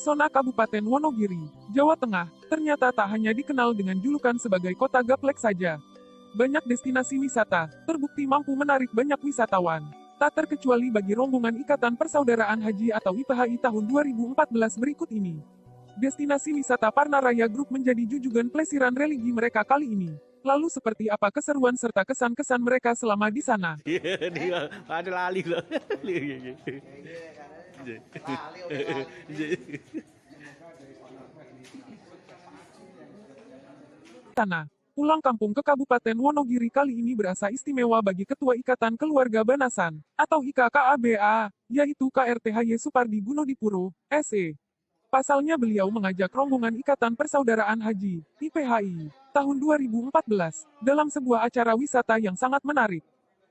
Pesona Kabupaten Wonogiri, Jawa Tengah, ternyata tak hanya dikenal dengan julukan sebagai kota gaplek saja. Banyak destinasi wisata, terbukti mampu menarik banyak wisatawan. Tak terkecuali bagi rombongan Ikatan Persaudaraan Haji atau IPHI tahun 2014 berikut ini. Destinasi wisata Parnaraya Group menjadi jujugan plesiran religi mereka kali ini. Lalu seperti apa keseruan serta kesan-kesan mereka selama di sana? Dia ada lali loh. Sana, pulang kampung ke Kabupaten Wonogiri kali ini berasa istimewa bagi Ketua Ikatan Keluarga Banasan, atau IKKABA, yaitu KRTHY Supardi Gunodipuro, SE. Pasalnya beliau mengajak rombongan Ikatan Persaudaraan Haji, IPHI, tahun 2014, dalam sebuah acara wisata yang sangat menarik,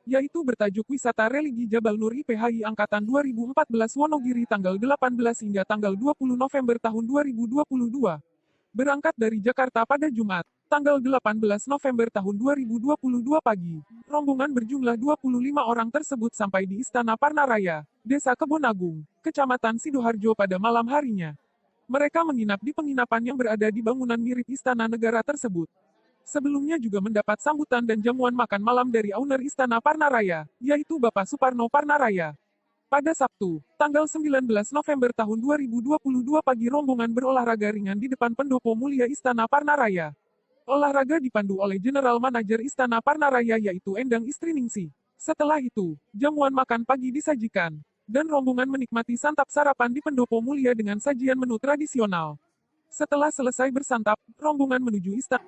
yaitu bertajuk Wisata Religi Jabal Nur IPHI Angkatan 2014 Wonogiri tanggal 18 hingga tanggal 20 November tahun 2022. Berangkat dari Jakarta pada Jumat, tanggal 18 November tahun 2022 pagi, rombongan berjumlah 25 orang tersebut sampai di Istana Parnaraya, Desa Kebonagung, Kecamatan Sidoarjo pada malam harinya. Mereka menginap di penginapan yang berada di bangunan mirip Istana Negara tersebut. Sebelumnya juga mendapat sambutan dan jamuan makan malam dari owner Istana Parnaraya, yaitu Bapak Suparno Parnaraya. Pada Sabtu, tanggal 19 November tahun 2022 pagi rombongan berolahraga ringan di depan pendopo mulia Istana Parnaraya. Olahraga dipandu oleh General Manager Istana Parnaraya yaitu Endang Istriningsih. Setelah itu, jamuan makan pagi disajikan, dan rombongan menikmati santap sarapan di pendopo mulia dengan sajian menu tradisional. Setelah selesai bersantap, rombongan menuju istana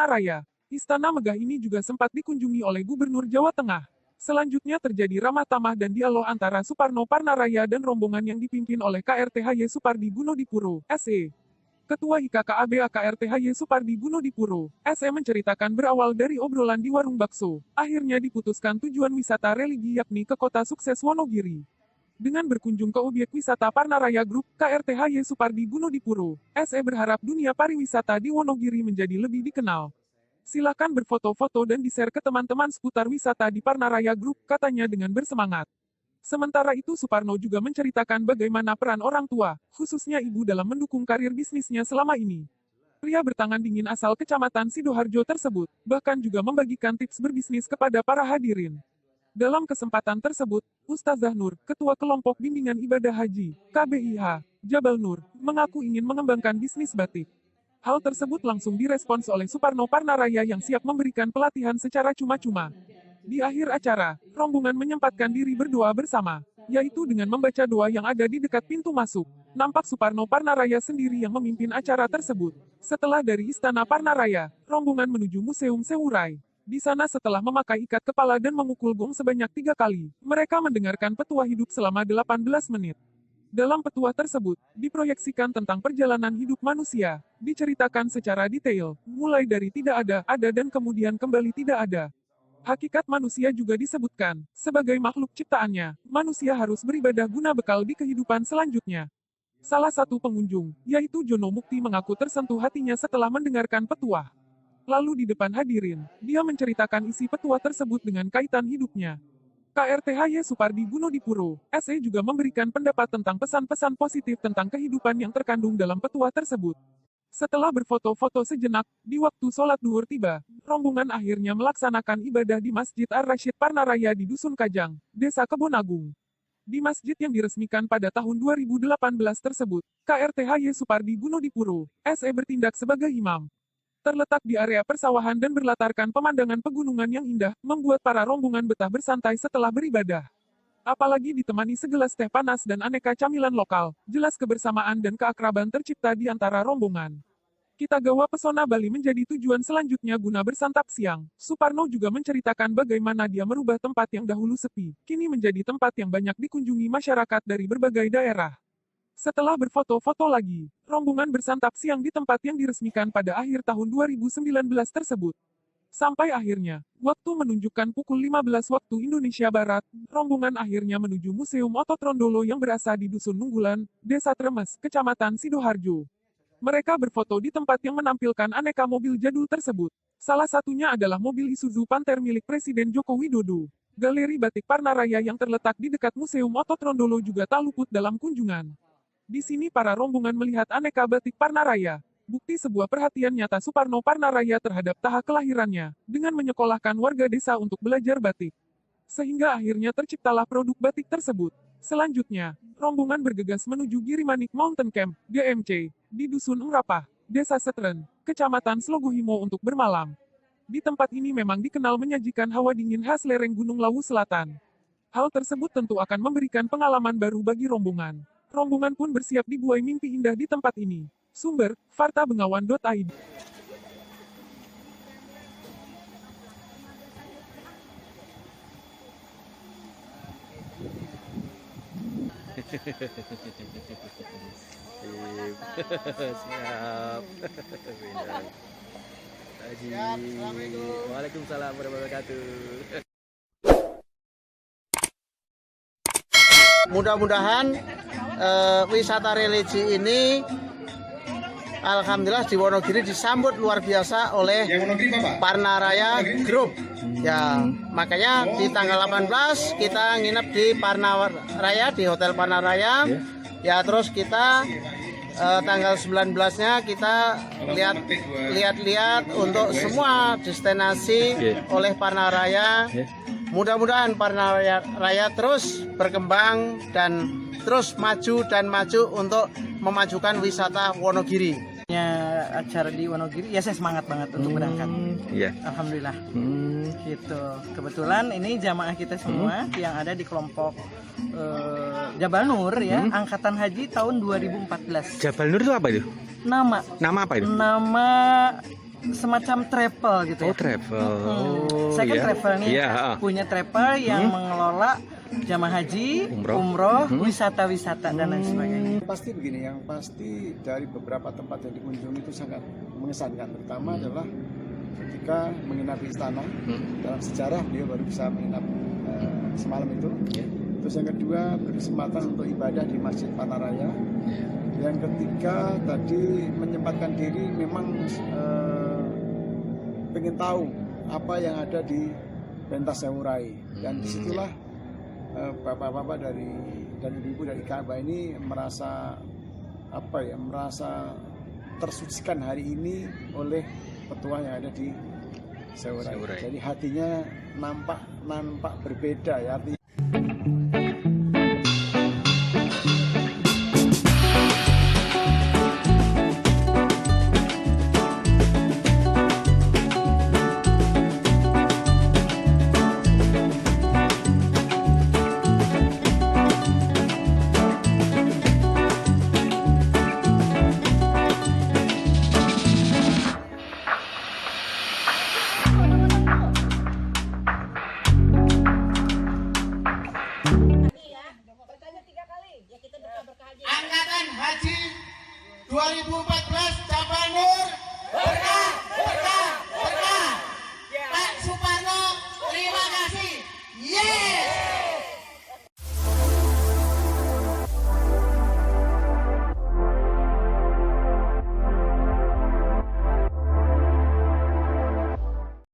Raya. Istana megah ini juga sempat dikunjungi oleh Gubernur Jawa Tengah. Selanjutnya terjadi ramah tamah dan dialog antara Suparno Parnaraya dan rombongan yang dipimpin oleh KRTHY Supardi Gunodipuro, SE. Ketua IKKABA KRTHY Supardi Gunodipuro, SE menceritakan berawal dari obrolan di warung bakso, akhirnya diputuskan tujuan wisata religi yakni ke kota sukses Wonogiri. Dengan berkunjung ke objek wisata Parnaraya Group, KRTHY Supardi Gunodipuro, SE berharap dunia pariwisata di Wonogiri menjadi lebih dikenal. Silakan berfoto-foto dan di-share ke teman-teman seputar wisata di Parnaraya Group, katanya dengan bersemangat. Sementara itu Suparno juga menceritakan bagaimana peran orang tua, khususnya ibu dalam mendukung karir bisnisnya selama ini. Pria bertangan dingin asal Kecamatan Sidoarjo tersebut, bahkan juga membagikan tips berbisnis kepada para hadirin. Dalam kesempatan tersebut, Ustazah Nur, Ketua Kelompok Bimbingan Ibadah Haji, KBIH, Jabal Nur, mengaku ingin mengembangkan bisnis batik. Hal tersebut langsung direspons oleh Suparno Parnaraya yang siap memberikan pelatihan secara cuma-cuma. Di akhir acara, rombongan menyempatkan diri berdoa bersama, yaitu dengan membaca doa yang ada di dekat pintu masuk. Nampak Suparno Parnaraya sendiri yang memimpin acara tersebut. Setelah dari Istana Parnaraya, rombongan menuju Museum Sewurai. Di sana setelah memakai ikat kepala dan memukul gong sebanyak 3 kali, mereka mendengarkan petua hidup selama 18 menit. Dalam petua tersebut, diproyeksikan tentang perjalanan hidup manusia, diceritakan secara detail, mulai dari tidak ada dan kemudian kembali tidak ada. Hakikat manusia juga disebutkan, sebagai makhluk ciptaannya, manusia harus beribadah guna bekal di kehidupan selanjutnya. Salah satu pengunjung, yaitu Jono Mukti mengaku tersentuh hatinya setelah mendengarkan petua. Lalu di depan hadirin, dia menceritakan isi petua tersebut dengan kaitan hidupnya. KRTHY Supardi Gunodipuro, SE juga memberikan pendapat tentang pesan-pesan positif tentang kehidupan yang terkandung dalam petua tersebut. Setelah berfoto-foto sejenak, di waktu sholat duhur tiba, rombongan akhirnya melaksanakan ibadah di Masjid Ar-Rasyid Parnaraya di Dusun Kajang, Desa Kebonagung. Di masjid yang diresmikan pada tahun 2018 tersebut, KRTHY Supardi Gunodipuro, SE bertindak sebagai imam. Terletak di area persawahan dan berlatarkan pemandangan pegunungan yang indah, membuat para rombongan betah bersantai setelah beribadah. Apalagi ditemani segelas teh panas dan aneka camilan lokal, jelas kebersamaan dan keakraban tercipta di antara rombongan. Kitagawa Pesona Bali menjadi tujuan selanjutnya guna bersantap siang. Suparno juga menceritakan bagaimana dia merubah tempat yang dahulu sepi, kini menjadi tempat yang banyak dikunjungi masyarakat dari berbagai daerah. Setelah berfoto-foto lagi, rombongan bersantap siang di tempat yang diresmikan pada akhir tahun 2019 tersebut. Sampai akhirnya, waktu menunjukkan pukul 15 waktu Indonesia Barat, rombongan akhirnya menuju Museum Oto Trondolo yang berasa di Dusun Nunggulan, Desa Tremes, Kecamatan Sidoharjo. Mereka berfoto di tempat yang menampilkan aneka mobil jadul tersebut. Salah satunya adalah mobil Isuzu Panther milik Presiden Joko Widodo. Galeri Batik Parnaraya yang terletak di dekat Museum Oto Trondolo juga tak luput dalam kunjungan. Di sini para rombongan melihat aneka batik Parnaraya. Bukti sebuah perhatian nyata Suparno Parnaraya terhadap tahap kelahirannya, dengan menyekolahkan warga desa untuk belajar batik. Sehingga akhirnya terciptalah produk batik tersebut. Selanjutnya, rombongan bergegas menuju Girimanik Mountain Camp, GMC, di Dusun Engrapah, Desa Setren, Kecamatan Slogohimo untuk bermalam. Di tempat ini memang dikenal menyajikan hawa dingin khas lereng Gunung Lawu Selatan. Hal tersebut tentu akan memberikan pengalaman baru bagi rombongan. Rombongan pun bersiap dibuai mimpi indah di tempat ini. Sumber, vartabengawan.id. Siap. Haji. Waalaikumsalam warahmatullahi wabarakatuh. Mudah-mudahan wisata religi ini alhamdulillah di Wonogiri disambut luar biasa oleh Parnaraya Group. Ya, makanya di tanggal 18 kita nginep di Parnaraya, di Hotel Parnaraya. Ya, terus kita tanggal 19-nya kita lihat-lihat untuk semua destinasi oleh Parnaraya. Mudah-mudahan Parnaraya terus berkembang dan terus maju untuk memajukan wisata Wonogiri. Acara di Wonogiri, ya saya semangat banget untuk berangkat. Iya. Alhamdulillah. Gitu. Kebetulan ini jamaah kita semua yang ada di kelompok Jabal Nur ya, angkatan haji tahun 2014. Jabal Nur itu apa itu? Nama apa itu? Nama semacam travel gitu ya. Oh, travel. Saya kan iya. travel nih, Iya, punya travel yang mengelola jamaah haji, umroh, wisata-wisata dan lain sebagainya. Pasti begini, yang pasti dari beberapa tempat yang dikunjungi itu sangat mengesankan. Pertama adalah ketika menginap di istana, dalam sejarah dia baru bisa menginap semalam itu. Terus yang kedua berkesempatan untuk ibadah di Masjid Parnaraya. Yang ketiga tadi menyempatkan diri memang pengen tahu apa yang ada di pentas Sewurai, dan disitulah bapak-bapak dan ibu-ibu dari Ka'bah ini merasa tersucikan hari ini oleh petuah yang ada di Sewurai. Jadi hatinya nampak berbeda ya.